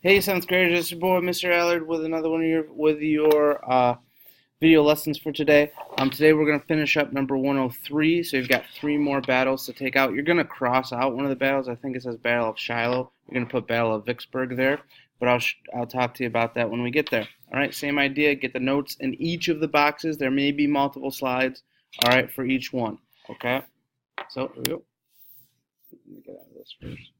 Hey, 7th graders, it's your boy, Mr. Allard, with another one of your video lessons for today. Today we're going to finish up number 103, so you've got 3 more battles to take out. You're going to cross out one of the battles. I think it says Battle of Shiloh. You're going to put Battle of Vicksburg there, but I'll talk to you about that when we get there. All right, same idea. Get the notes in each of the boxes. There may be multiple slides, all right, for each one. Okay, so here we go. Let me get out of this first.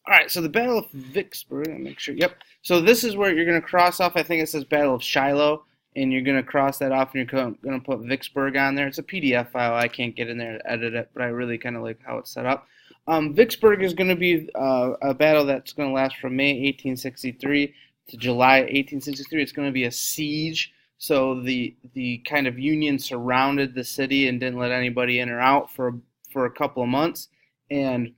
All right, so the Battle of Vicksburg, I'll make sure, yep. So this is where you're going to cross off, I think it says Battle of Shiloh, and you're going to cross that off, and you're going to put Vicksburg on there. It's a PDF file. I can't get in there to edit it, but I really kind of like how it's set up. Vicksburg is going to be a battle that's going to last from May 1863 to July 1863. It's going to be a siege, so the kind of Union surrounded the city and didn't let anybody in or out for a couple of months, and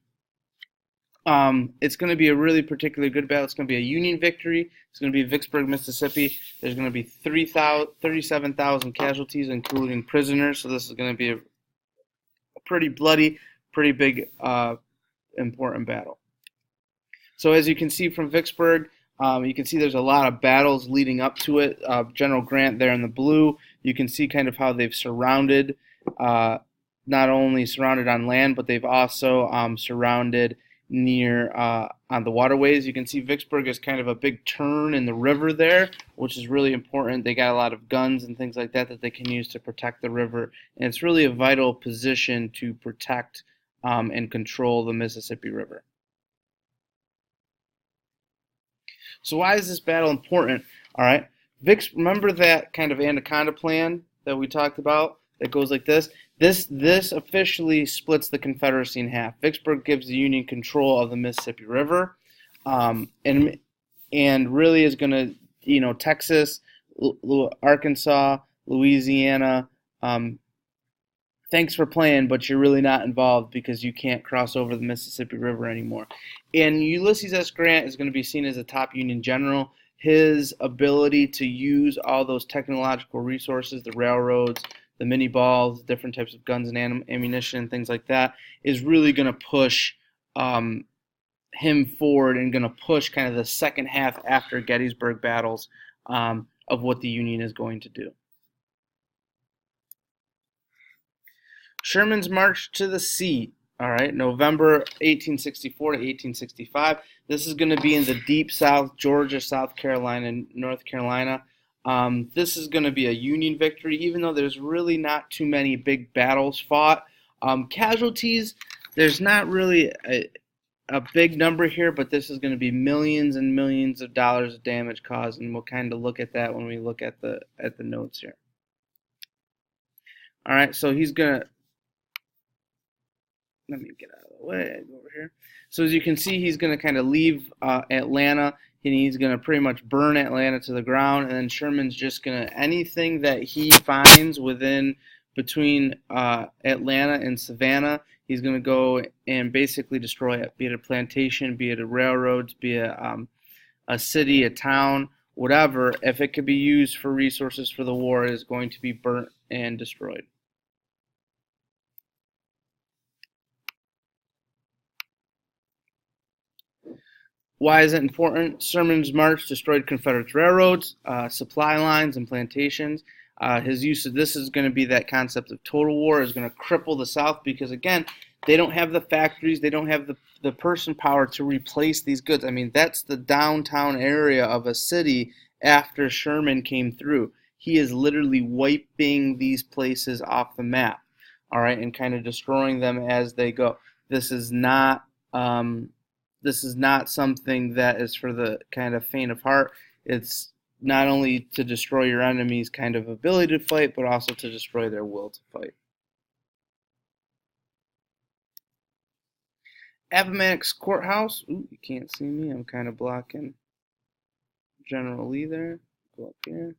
it's going to be a really particularly good battle. It's going to be a Union victory. It's going to be Vicksburg, Mississippi. There's going to be 37,000 casualties, including prisoners. So this is going to be a pretty bloody, pretty big, important battle. So as you can see from Vicksburg, you can see there's a lot of battles leading up to it. General Grant there in the blue. You can see kind of how they've surrounded, not only surrounded on land, but they've also surrounded near on the waterways. You can see Vicksburg is kind of a big turn in the river there, which is really important. They got a lot of guns and things like that that they can use to protect the river, and it's really a vital position to protect and control the Mississippi River. So why is this battle important? All right, remember that kind of anaconda plan that we talked about that goes like this? This officially splits the Confederacy in half. Vicksburg gives the Union control of the Mississippi River, and really is going to, Texas, Arkansas, Louisiana. Thanks for playing, but you're really not involved because you can't cross over the Mississippi River anymore. And Ulysses S. Grant is going to be seen as a top Union general. His ability to use all those technological resources, the railroads, the mini balls, different types of guns and ammunition, and things like that, is really going to push him forward and going to push kind of the second half after Gettysburg battles of what the Union is going to do. Sherman's March to the Sea, all right, November 1864 to 1865. This is going to be in the deep South, Georgia, South Carolina, and North Carolina. This is going to be a Union victory, even though there's really not too many big battles fought. Casualties, there's not really a big number here, but this is going to be millions and millions of dollars of damage caused, and we'll kind of look at that when we look at the notes here. All right, so he's going to, let me get out of the way, go over here. So as you can see, he's going to kind of leave Atlanta, and he's going to pretty much burn Atlanta to the ground, and then Sherman's just going to, anything that he finds between Atlanta and Savannah, he's going to go and basically destroy it, be it a plantation, be it a railroad, be it a city, a town, whatever. If it could be used for resources for the war, is going to be burnt and destroyed. Why is it important? Sherman's march destroyed Confederate railroads, supply lines, and plantations. His use of this is going to be that concept of total war, is going to cripple the South because, again, they don't have the factories, they don't have the person power to replace these goods. I mean, that's the downtown area of a city after Sherman came through. He is literally wiping these places off the map, all right, and kind of destroying them as they go. This is not something that is for the kind of faint of heart. It's not only to destroy your enemy's kind of ability to fight, but also to destroy their will to fight. Appomattox Courthouse. Ooh, you can't see me. I'm kind of blocking General Lee there. Go up here.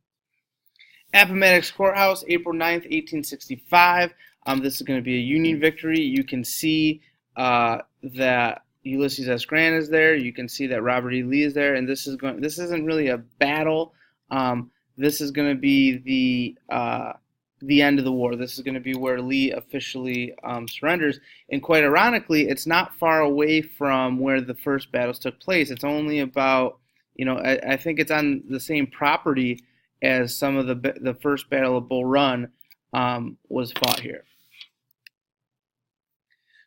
Appomattox Courthouse, April 9th, 1865. This is going to be a Union victory. You can see that Ulysses S. Grant is there. You can see that Robert E. Lee is there, and this isn't really a battle. This is going to be the end of the war. This is going to be where Lee officially surrenders. And quite ironically, it's not far away from where the first battles took place. It's only about, I think it's on the same property as some of the first Battle of Bull Run was fought here.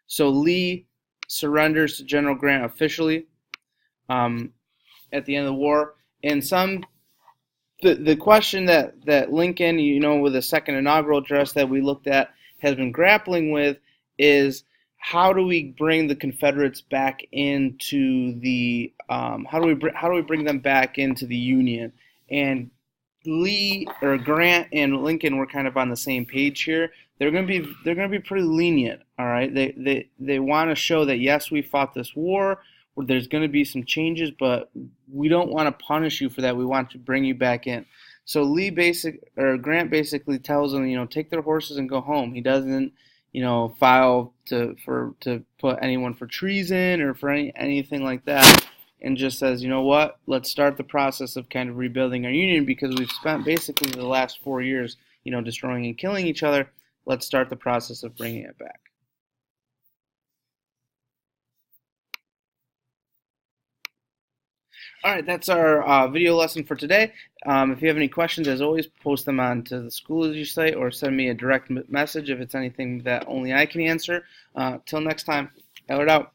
So Lee surrenders to General Grant officially at the end of the war. And the question that Lincoln, with the second inaugural address that we looked at, has been grappling with is how do we bring the Confederates back into the how do we bring them back into the Union? And Grant and Lincoln were kind of on the same page here. They're going to be pretty lenient. All right, they want to show that yes, we fought this war. There's going to be some changes, but we don't want to punish you for that. We want to bring you back in. So Grant basically tells them, take their horses and go home. He doesn't, file to put anyone for treason or for anything like that, and just says, you know what, let's start the process of kind of rebuilding our union because we've spent basically the last 4 years, destroying and killing each other. Let's start the process of bringing it back. All right, that's our video lesson for today. If you have any questions, as always, post them onto the Schoology site or send me a direct message if it's anything that only I can answer. Till next time, Allard out.